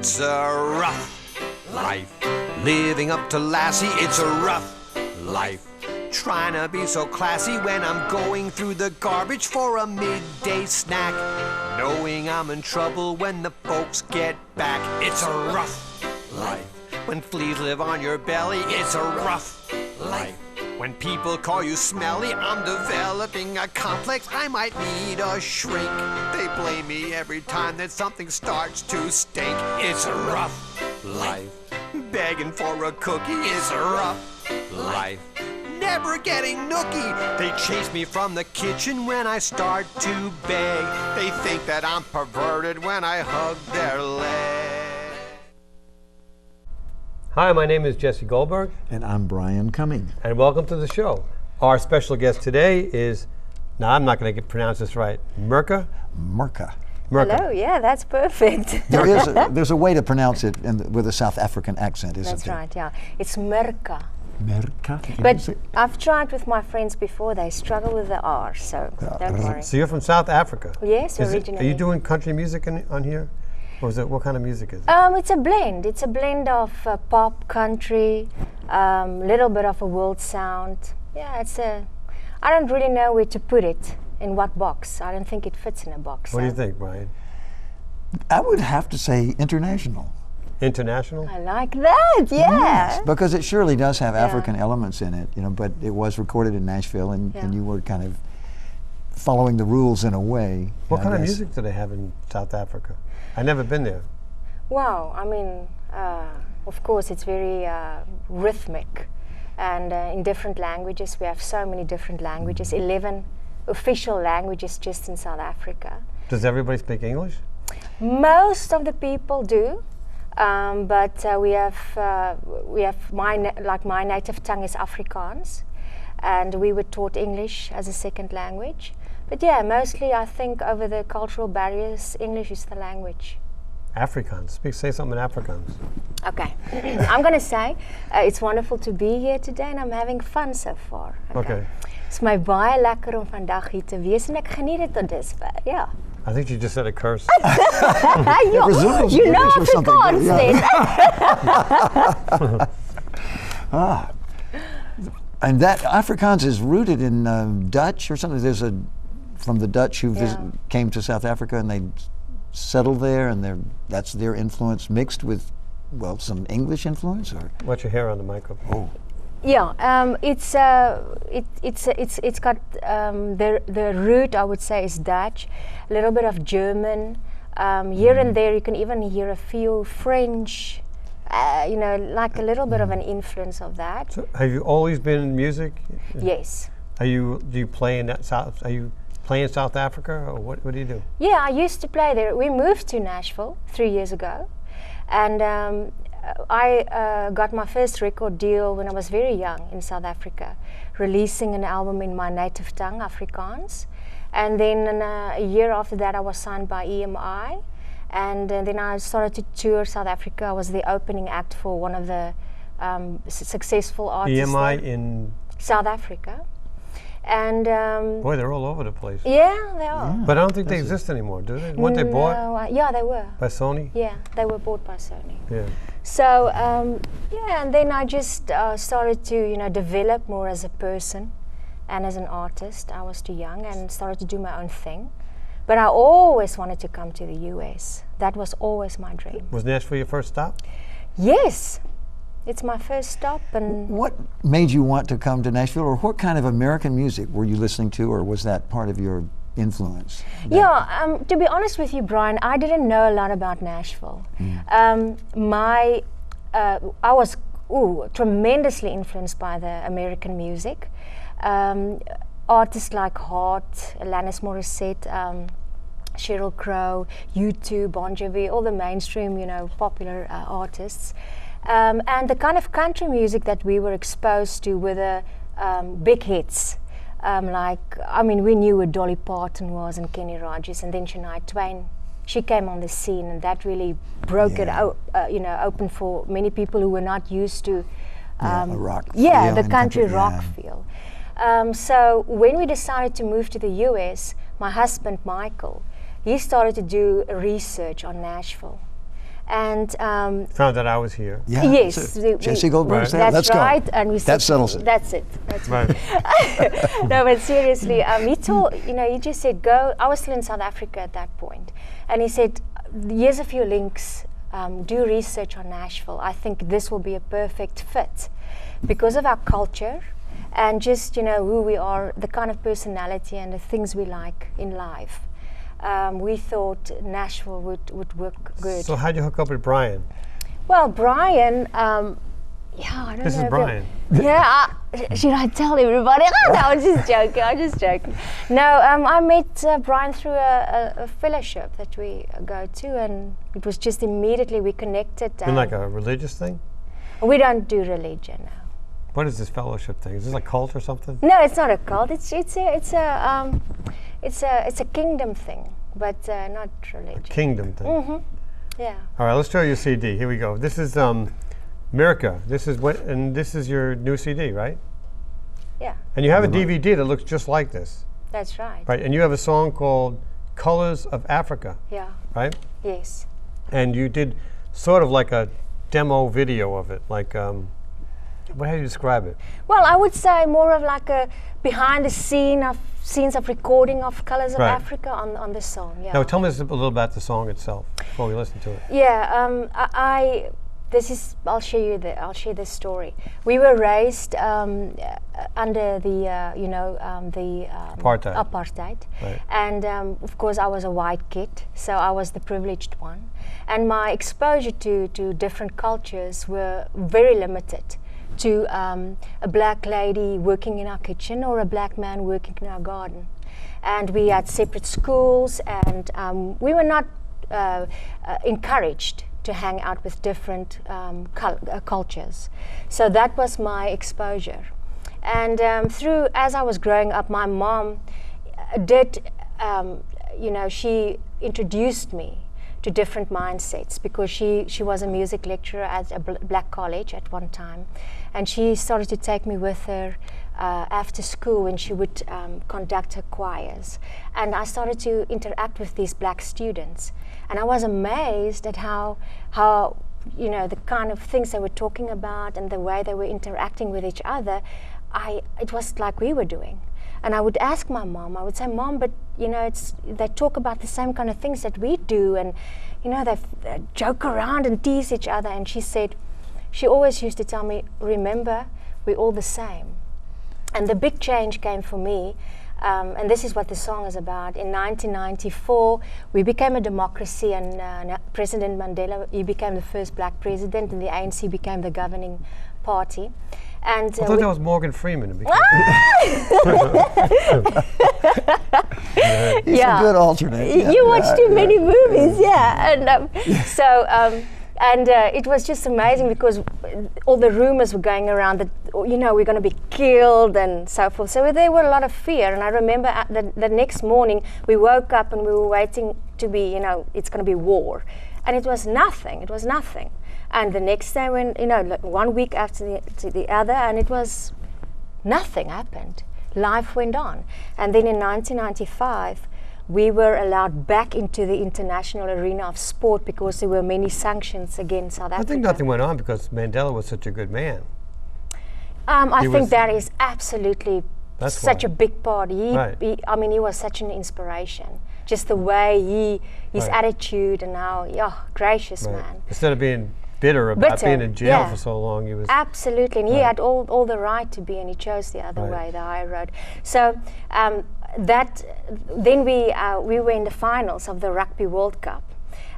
It's a rough life. Living up to Lassie, it's a rough life. Trying to be so classy when I'm going through the garbage for a midday snack. Knowing I'm in trouble when the folks get back. It's a rough life. When fleas live on your belly, it's a rough life. When people call you smelly, I'm developing a complex. I might need a shrink. They blame me every time that something starts to stink. It's a rough life. Begging for a cookie is a rough life. Never getting nookie. They chase me from the kitchen when I start to beg. They think that I'm perverted when I hug their leg. Hi, my name is Jesse Goldberg. And I'm Brian Cumming. And welcome to the show. Our special guest today is, now I'm not going to pronounce this right, Mirka? Mirka. Hello, yeah, that's perfect. There's a way to pronounce it with a South African accent, isn't That's there? right, yeah. It's mirka. Mirka? But I've tried with my friends before, they struggle with the R, so don't worry. So you're from South Africa? Yes, Are originally. you doing country music on here? Or is it, what kind of music is it? It's a blend. It's a blend of pop, country, little bit of a world sound. Yeah, I don't really know where to put it, in what box. I don't think it fits in a box. What do you think, Brian? I would have to say international. International? I like that, yeah. Yes, because it surely does have African elements in it, but it was recorded in Nashville and you were kind of following the rules in a way. What kind of music do they have in South Africa? I've never been there. Wow, I mean, of course it's very rhythmic and in different languages. We have so many different languages, 11 official languages just in South Africa. Does everybody speak English? Most of the people do, but we have my native tongue is Afrikaans, and we were taught English as a second language. But yeah, mostly I think over the cultural barriers, English is the language. Afrikaans. Say something in Afrikaans. Okay, I'm going to say it's wonderful to be here today and I'm having fun so far. Okay. It's my baie lekker om vandag hier te wees en ek geniet dit tot dusver. Yeah. I think you just said a curse. You know Afrikaans then. And that Afrikaans is rooted in Dutch or something. There's from the Dutch who came to South Africa and they settled there, and that's their influence mixed with, well, some English influence, or. Watch your hair on the microphone. Oh. Yeah, it's got the root, I would say, is Dutch, a little bit of German. Here and there, you can even hear a few French. Like a little bit of an influence of that. So have you always been in music? Yes. Do you play in South? Are you playing South Africa, or what do you do? Yeah, I used to play there. We moved to Nashville 3 years ago, and I got my first record deal when I was very young in South Africa, releasing an album in my native tongue, Afrikaans, and then a year after that I was signed by EMI. And then I started to tour South Africa. I was the opening act for one of the successful artists. EMI in South Africa. And boy, they're all over the place. Yeah, they are. Yeah. But I don't think they exist anymore, do they? Weren't they bought? Yeah, they were. By Sony? Yeah, they were bought by Sony. Yeah. So and then I just started to develop more as a person and as an artist. I was too young and started to do my own thing. But I always wanted to come to the US. That was always my dream. Was Nashville your first stop? Yes, it's my first stop. And what made you want to come to Nashville, or what kind of American music were you listening to, or was that part of your influence? Yeah, to be honest with you, Brian, I didn't know a lot about Nashville. I was tremendously influenced by the American music. Artists like Heart, Alanis Morissette, Sheryl Crow, U2, Bon Jovi, all the mainstream, popular artists. And the kind of country music that we were exposed to were the big hits. We knew who Dolly Parton was and Kenny Rogers, and then Shania Twain. She came on the scene, and that really broke it open for many people who were not used to rock the country rock feel. So when we decided to move to the US, my husband Michael, he started to do research on Nashville. and Found out I was here. Yeah. yes, so Jesse Goldberg's there. that's Let's right. go. And we That said, settles it. That's it. That's Right. No, but seriously, he told, he just said, go. I was still in South Africa at that point, and he said, here's a few links. Do research on Nashville. I think this will be a perfect fit because of our culture and just, who we are, the kind of personality and the things we like in life. We thought Nashville would work good. So how'd you hook up with Brian? Well, Brian, I don't know. This is Brian. Yeah, should I tell everybody? Oh, no, I'm just joking. No, I met Brian through a fellowship that we go to, and it was just immediately we connected. Been like a religious thing? We don't do religion now. What is this fellowship thing? Is this a cult or something? No, it's not a cult. It's a kingdom thing, but not religion. Kingdom thing. Mm-hmm. Yeah. All right, let's show you a CD. Here we go. This is Mirka. This is your new CD, right? Yeah, And you have a DVD that looks just like this, that's right. right? And you have a song called "Colors of Africa," Yeah. right? Yes. And you did sort of like a demo video of it, like how do you describe it? Well, I would say more of like a behind the scenes of recording of Colors of Right. Africa on the song. Yeah. Now, tell me a little about the song itself before we listen to it. Yeah. I'll share this story. We were raised under the apartheid. Right. And of course I was a white kid, so I was the privileged one. And my exposure to different cultures were very limited to a black lady working in our kitchen or a black man working in our garden. And we had separate schools, and we were not encouraged to hang out with different cultures. So that was my exposure. And as I was growing up, my mom she introduced me to different mindsets because she was a music lecturer at a black college at one time, and she started to take me with her after school when she would conduct her choirs, and I started to interact with these black students, and I was amazed at how the kind of things they were talking about and the way they were interacting with each other. It was like we were doing. And I would ask my mom, I would say, Mom, but they talk about the same kind of things that we do, and they joke around and tease each other. And she always used to tell me, remember, we're all the same. And the big change came for me, and this is what the song is about. In 1994, we became a democracy, and President Mandela, he became the first black president, and the ANC became the governing party. And I thought that was Morgan Freeman. He's a good alternate. Yeah. You watch too many movies, yeah. And it was just amazing because all the rumors were going around that, we're going to be killed and so forth. So there were a lot of fear. And I remember the next morning we woke up and we were waiting to be, it's going to be war. And it was nothing. It was nothing. And the next day, when like 1 week after the other, and it was nothing happened. Life went on. And then in 1995, we were allowed back into the international arena of sport because there were many sanctions against South Africa. I think nothing went on because Mandela was such a good man. I think that is absolutely That's such why. a big part. He was such an inspiration. Just the way his attitude and how, gracious man. Instead of being bitter about being in jail for so long, he was absolutely, and he had all the right to be, and he chose the other way, the higher road. So then we were in the finals of the Rugby World Cup,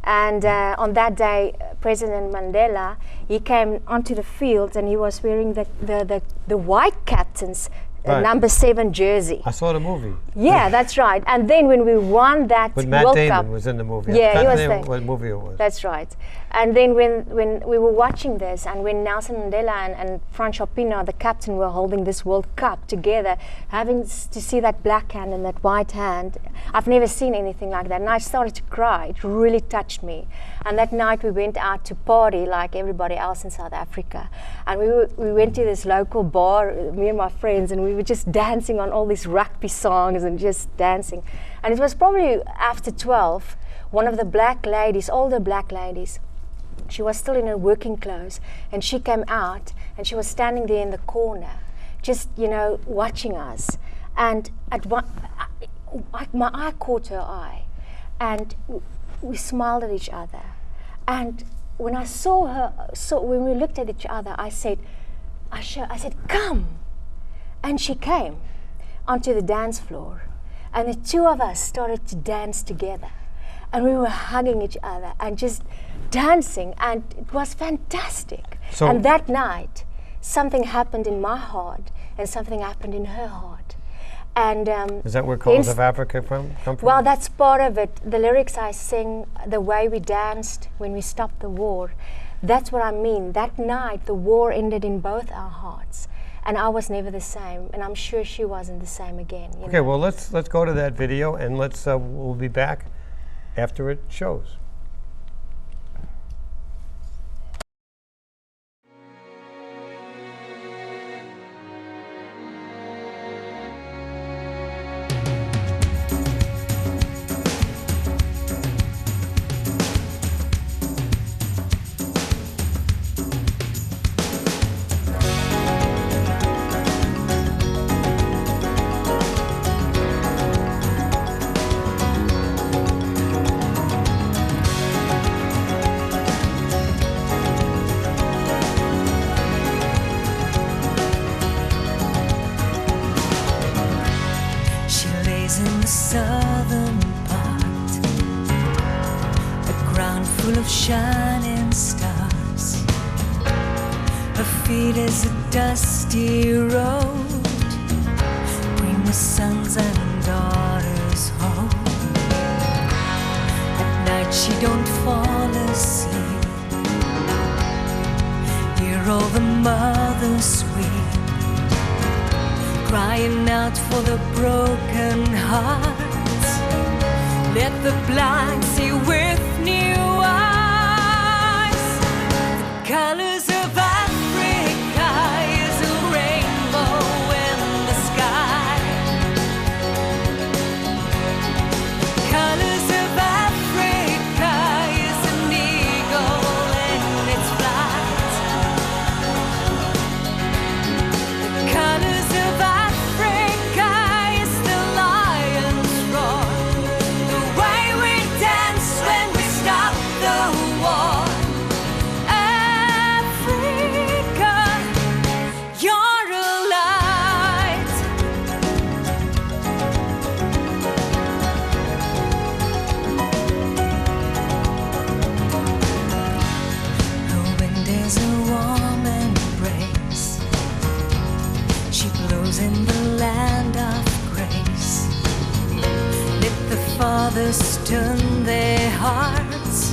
and on that day, President Mandela, he came onto the field and he was wearing the white captain's number 7 jersey. I saw the movie. Yeah, that's right. And then when we won that But Matt World Damon Cup, was in the movie. Yeah, he was there. What movie it was. That's right. And then when we were watching this, and when Nelson Mandela and Francois Pienaar, the captain, were holding this World Cup together, having to see that black hand and that white hand, I've never seen anything like that. And I started to cry. It really touched me. And that night we went out to party like everybody else in South Africa. And we went to this local bar, me and my friends, and we were just dancing on all these rugby songs and just dancing. And it was probably after 12, one of the black ladies, older black ladies, She was still in her working clothes, and she came out, and she was standing there in the corner, just, you know, watching us. And at one, my eye caught her eye, and we smiled at each other. And when I saw her, when we looked at each other, I said, "Come," and she came onto the dance floor, and the two of us started to dance together, and we were hugging each other and just dancing, and it was fantastic. So and that night, something happened in my heart, and something happened in her heart. And is that where Colors of Africa come from? well, that's part of it. The lyrics I sing, the way we danced when we stopped the war, that's what I mean. That night, the war ended in both our hearts, and I was never the same, and I'm sure she wasn't the same again. You Okay, know? well, let's go to that video, and we'll be back after it shows. In the southern part, a ground full of shining stars. Her feet is a dusty road, bring the sons and daughters home. At night she don't fall asleep, hear all the mothers weep, crying out for the broken hearts. Let the blind see with new eyes. The colors of Africa is a rainbow in the sky. The colors of Africa is an eagle in its flight. The colors of Africa is the lion's roar, the way we dance when we stop the war. Africa, you're a light. The wind is a warm embrace, she blows in the land of grace. Let the fathers turn their hearts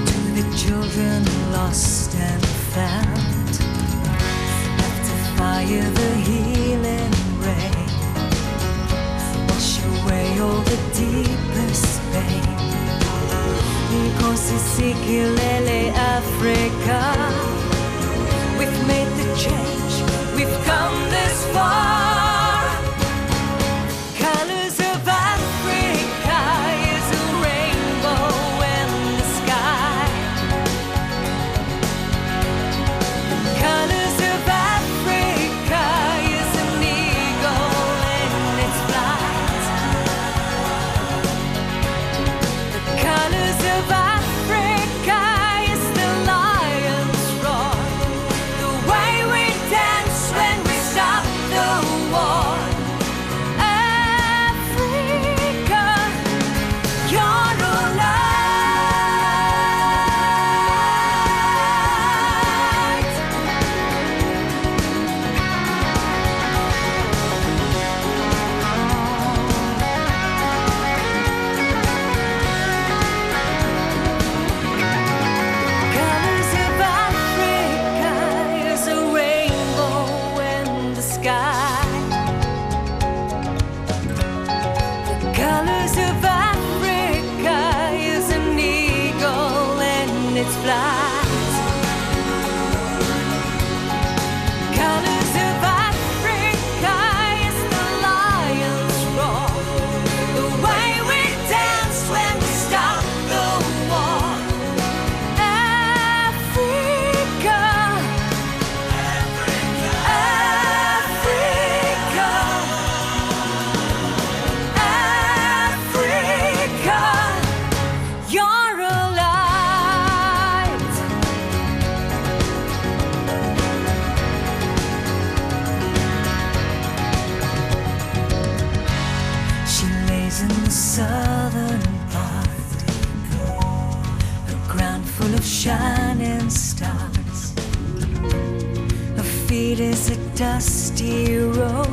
to the children lost and found. After fire, the healing rain wash away all the deepest pain. Nkosisikilele Africa, we've made the change, we've come this far. Colors of Africa is a rainbow in the sky. Colors of Africa is an eagle in its flight. The colors of Africa is the lion's roar, the way we dance when we stop the ground full of shining stars. Her feet is a dusty road.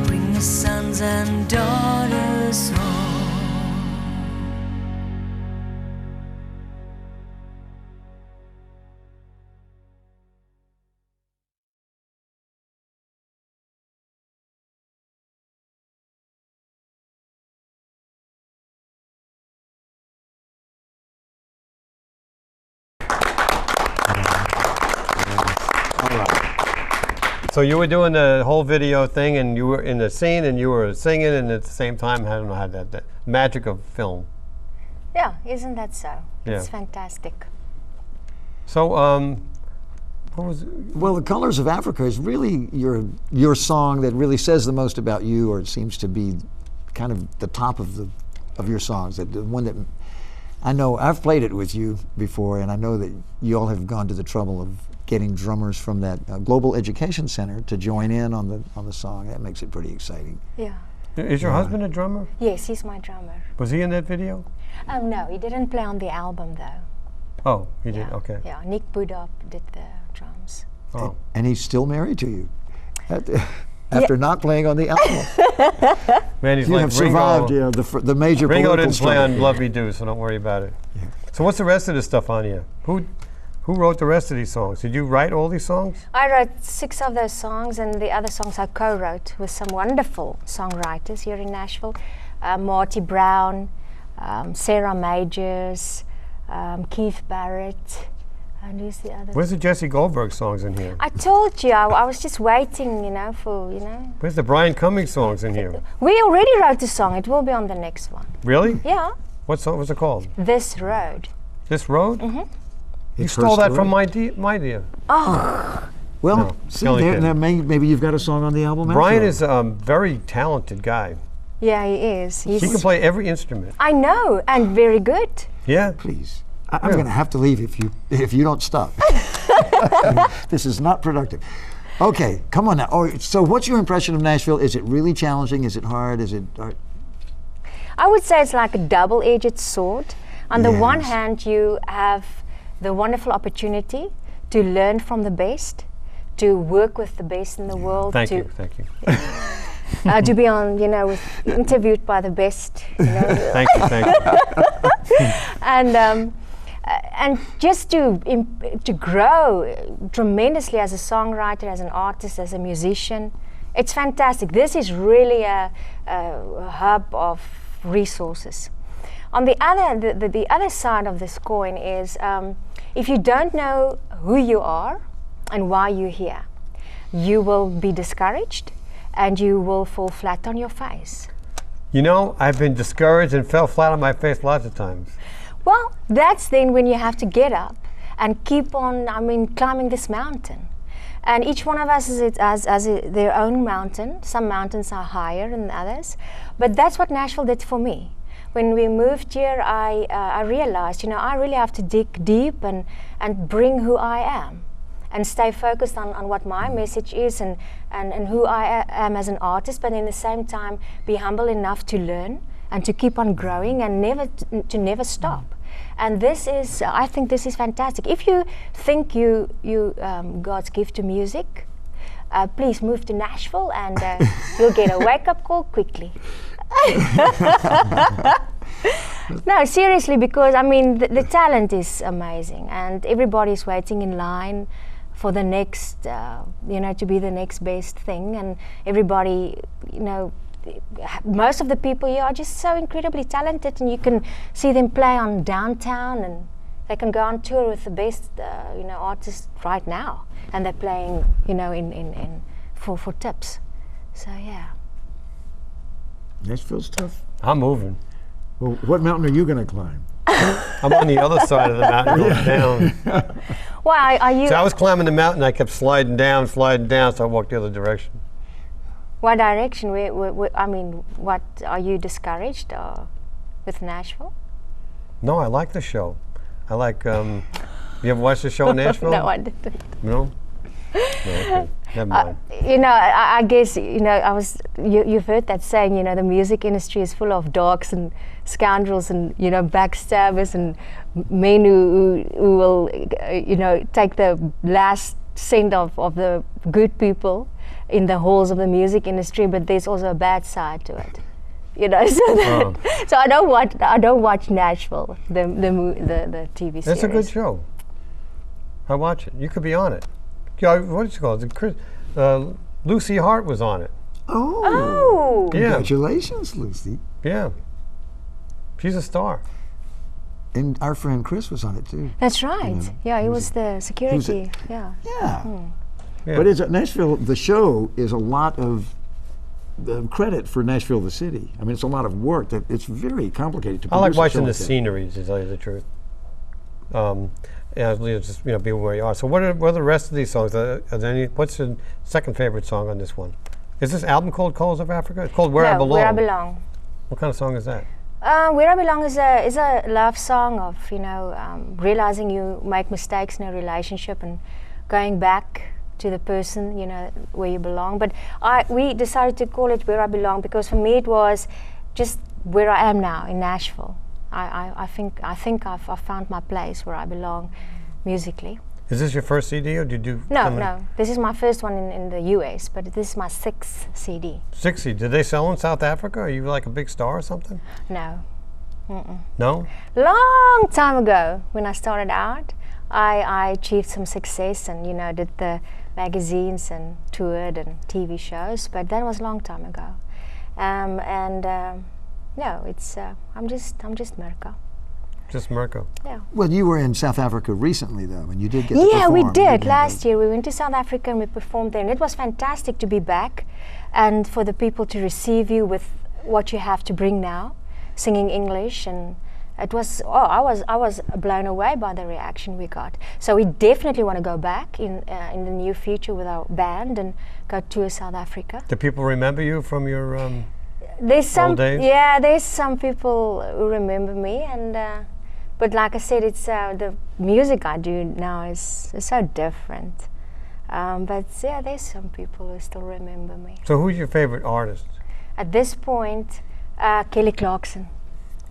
Bring the sons and daughters home. So you were doing the whole video thing, and you were in the scene, and you were singing, and at the same time, I don't know how that magic of film. Yeah, isn't that so? Yeah. It's fantastic. So, what was? Well, The Colors of Africa is really your song that really says the most about you, or it seems to be kind of the top of your songs. That the one that I know I've played it with you before, and I know that you all have gone to the trouble of getting drummers from that Global Education Center to join in on the song. That makes it pretty exciting. Yeah. Is your husband a drummer? Yes, he's my drummer. Was he in that video? No, he didn't play on the album though. Oh, he did. Okay. Yeah, Nick Budop did the drums. Oh. And he's still married to you after not playing on the album. Man, he's You like have Ringo. survived the major Ringo political didn't play on struggle. Love Me Do, so don't worry about it. Yeah. So what's the rest of the stuff on here? Who wrote the rest of these songs? Did you write all these songs? I wrote 6 of those songs, and the other songs I co-wrote with some wonderful songwriters here in Nashville. Marty Brown, Sarah Majors, Keith Barrett, and who's the other? Where's the Jesse Goldberg songs in here? I told you, I was just waiting, for. Where's the Brian Cummings songs in here? We already wrote the song. It will be on the next one. Really? Yeah, What song was it called? This Road. This Road? Mm-hmm. You It's her stole that story. from my dear. Well, No, see, Kelly there, did. there maybe you've got a song on the album. Brian after is a very talented guy. Yeah, he is. He can play every instrument. I know, and very good. Yeah. Please, I'm going to have to leave if you don't stop. This is not productive. Okay, come on now. Oh, so what's your impression of Nashville? Is it really challenging? Is it hard? Is it? I would say it's like a double-edged sword. On the one Yes. hand, you have the wonderful opportunity to learn from the best, to work with the best in the world, Thank to you. to be on, interviewed by the best, Thank you. and just to grow tremendously as a songwriter, as an artist, as a musician. It's fantastic. This is really a hub of resources. On the other side of this coin is if you don't know who you are and why you're here, you will be discouraged and you will fall flat on your face. I've been discouraged and fell flat on my face lots of times. Well, that's then when you have to get up and keep on, climbing this mountain. And each one of us has their own mountain. Some mountains are higher than others. But that's what Nashville did for me. When we moved here, I realized, I really have to dig deep and bring who I am and stay focused on what my message is and who I am as an artist, but in the same time be humble enough to learn and to keep on growing and never stop. And I think this is fantastic. If you think you God's gift to music, please move to Nashville and you'll get a wake-up call quickly. No, seriously, because the talent is amazing and everybody's waiting in line for the next, to be the next best thing, and everybody, most of the people here are just so incredibly talented, and you can see them play on downtown, and they can go on tour with the best, artists right now, and they're playing, for tips. So yeah. Nashville's tough. I'm moving. Well, what mountain are you going to climb? I'm on the other side of the mountain going down. Why are you? So I was climbing the mountain, I kept sliding down, so I walked the other direction. What direction? What are you discouraged with Nashville? No, I like the show. I like, you ever watched the show Nashville? No, I didn't. No? No, okay. Never mind. You know, I guess, you know, you've heard that saying, you know, the music industry is full of dogs and scoundrels and, you know, backstabbers and men who will, you know, take the last cent of the good people in the halls of the music industry, but there's also a bad side to it. You know, so I don't watch Nashville, the TV series. It's a good show. I watch it. You could be on it. What is it called? Lucy Hart was on it. Oh, Yeah. congratulations, Lucy. Yeah. She's a star. And our friend Chris was on it too. That's right. Yeah, he was the security. Yeah. Yeah. Yeah. But it's Nashville, the show is a lot of credit for Nashville, the city. I mean, it's a lot of work. That it's very complicated to I like produce a show watching the like that. scenery, to tell you the truth. Yeah, just, you know, be where you are. So what are the rest of these songs? Are there any, what's your second favorite song on this one? Is this album called Colors of Africa? It's called Where I Belong. Where I Belong. What kind of song is that? Where I Belong is a love song of, you know, realizing you make mistakes in a relationship and going back to the person, you know, where you belong. But we decided to call it Where I Belong because for me it was just where I am now in Nashville. I think I've found my place where I belong musically. Is this your first CD or did you do? No. This is my first one in the US, but this is my 6th CD. 60. Did they sell in South Africa? Are you like a big star or something? No. No? Long time ago, when I started out, I achieved some success and, you know, did the magazines and toured and TV shows, but that was a long time ago. No, it's I'm just Mirka. Just Mirka. Yeah. Well, you were in South Africa recently, though, and you did get to Yeah, perform. we You did. have Last year we went to South Africa and we performed there, and it was fantastic to be back and for the people to receive you with what you have to bring now, singing English, and it was I was blown away by the reaction we got. So we definitely want to go back in the near future with our band and go tour South Africa. Do people remember you from your There's some, old days? yeah. There's some people who remember me, and but like I said, it's the music I do now is so different. But yeah, there's some people who still remember me. So who's your favorite artist? At this point, Kelly Clarkson.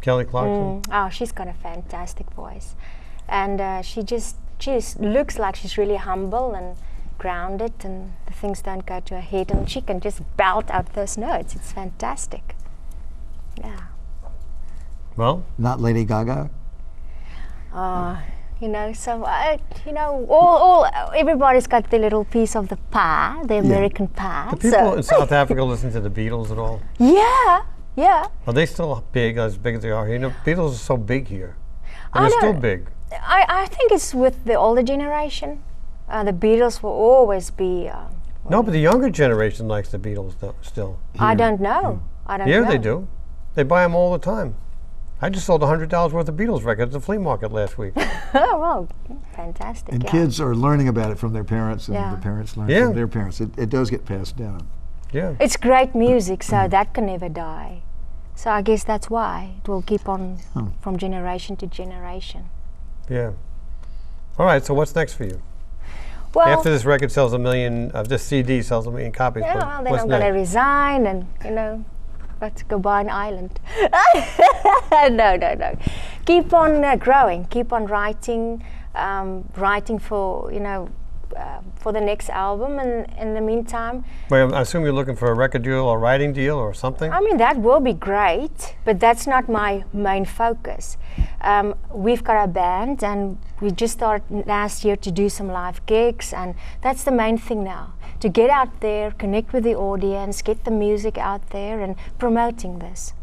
Kelly Clarkson? Oh, she's got a fantastic voice, and she just looks like she's really humble and grounded, and the things don't go to her head, and she can just belt out those notes. It's fantastic. Yeah. Well, Not Lady Gaga? You know, so you know, all everybody's got their little piece of the pie, the American pie. do people in South Africa listen to the Beatles at all? Yeah. Are they still big as they are here? You know, Beatles are so big here. I And they're still know. big. I think it's with the older generation. The Beatles will always be. No, but the younger generation likes the Beatles still. I don't know. I don't Yeah, know. they do. They buy them all the time. I just sold $100 worth of Beatles records at the flea market last week. Oh, well, fantastic. And yeah. kids are learning about it from their parents, and Yeah. the parents learn Yeah. from their parents. It does get passed down. Yeah. It's great music, so that can never die. So I guess that's why it will keep on from generation to generation. Yeah. All right, so what's next for you? Well, After this record sells 1 million, this CD sells 1 million copies, yeah, what- well, then what's I'm going to next? resign and, you know, let's go buy an island. No. Keep on growing. Keep on writing, writing for, you know, for the next album. And in the meantime, Well, I assume you're looking for a record deal or writing deal or something? I mean, that will be great, but that's not my main focus. We've got a band, and we just started last year to do some live gigs, and that's the main thing now. To get out there, connect with the audience, get the music out there, and promoting this.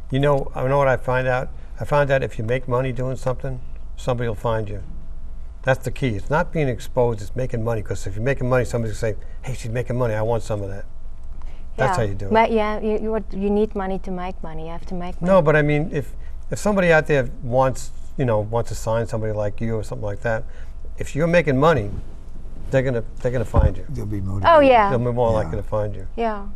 You know, I know what I find out? I found out if you make money doing something, somebody will find you. That's the key. It's not being exposed, it's making money. Because if you're making money, somebody's going to say, hey, she's making money, I want some of that. That's how you do it. Yeah, you need money to make money. You have to make money. No, but I mean, if somebody out there wants to sign somebody like you or something like that, if you're making money, they're gonna find you. They'll be motivated. Oh, yeah. They'll be more likely to find you. Yeah,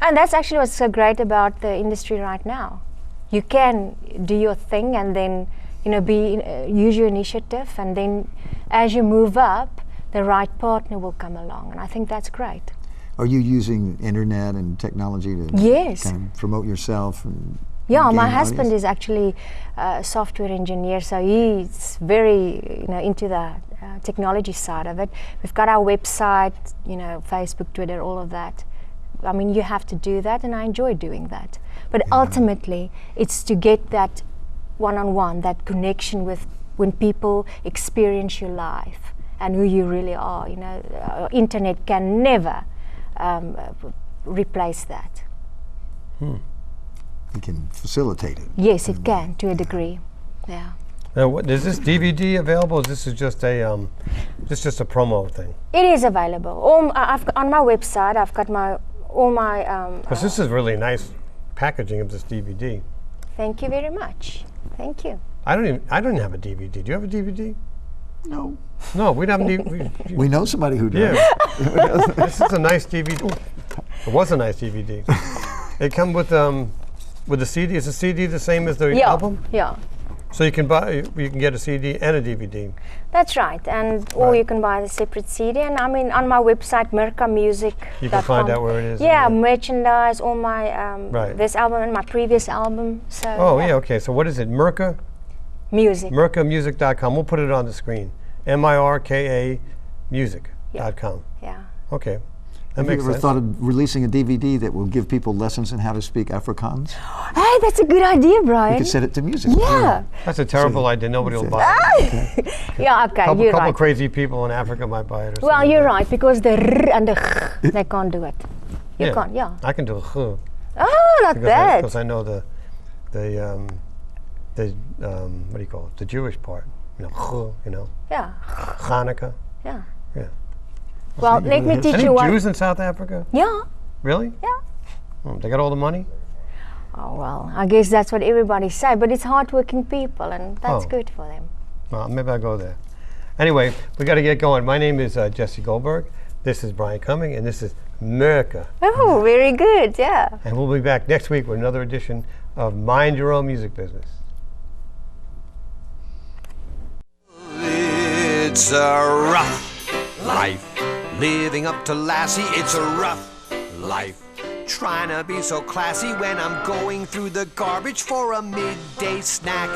and that's actually what's so great about the industry right now. You can do your thing and then, you know, use your initiative, and then as you move up, the right partner will come along, and I think that's great. Are you using internet and technology to Yes. kind of promote yourself? And Yeah, gain my an husband audience? is actually a software engineer, so he's very, into the technology side of it. We've got our website, Facebook, Twitter, all of that. I mean, you have to do that, and I enjoy doing that. But ultimately, it's to get that one-on-one, that connection with when people experience your life and who you really are. Internet can never replace that. You can facilitate it. Yes, it can to a degree. Yeah. Now, is this DVD available? Or is this just a promo thing? It is available. On my website, I've got all my. Because this is really nice packaging of this DVD. Thank you very much. Thank you. I don't have a DVD. Do you have a DVD? No. No, we don't have DVD. We know somebody who does. Yeah. This is a nice DVD. Ooh, it was a nice DVD. It comes with the CD. Is the CD the same as the Yeah. album? Yeah. So you can get a CD and a DVD. That's right, or Right. you can buy the separate CD. And I mean, on my website, mirka music. You can find out where it is. Yeah, and merchandise, all my Right. this album and my previous album. So. Oh yeah, okay. So what is it? Mirka? Music. mirkamusic.com. We'll put it on the screen. MIRKA music.com. Yeah. Okay. That Have you makes ever sense. thought of releasing a DVD that will give people lessons in how to speak Afrikaans? Hey, that's a good idea, You Brian. could set it to music. Yeah. That's a terrible idea. Nobody will buy it. Yeah. Okay. Couple You're couple right. crazy people in Africa might buy it. Or Well, something you're like right, because the r and the ch, they can't do it. You Yeah. can't. Yeah. that. I can do a Oh, not bad. because I know the what do you call it? The Jewish part. Yeah. Hanukkah. Yeah. Yeah. Well, let me teach Any you what. Jews in South Africa? Yeah. Really? Yeah. Oh, they got all the money? Oh well, I guess that's what everybody say, but it's hardworking people, and that's Oh. good for them. Well, maybe I'll go there. Anyway, we got to get going. My name is Jesse Goldberg. This is Brian Cumming, and this is Mirka. Oh, very good. Yeah. And we'll be back next week with another edition of Mind Your Own Music Business. It's a rough life. Living up to Lassie, it's a rough life. Trying to be so classy when I'm going through the garbage for a midday snack.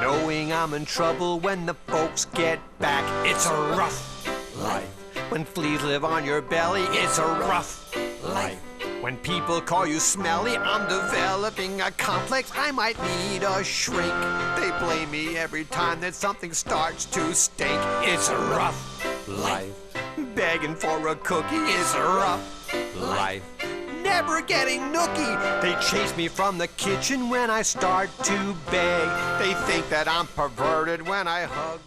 Knowing I'm in trouble when the folks get back. It's a rough life. When fleas live on your belly, it's a rough life. When people call you smelly, I'm developing a complex. I might need a shrink. They blame me every time that something starts to stink. It's a rough life. Begging for a cookie is a rough life. Never getting nookie. They chase me from the kitchen when I start to beg. They think that I'm perverted when I hug.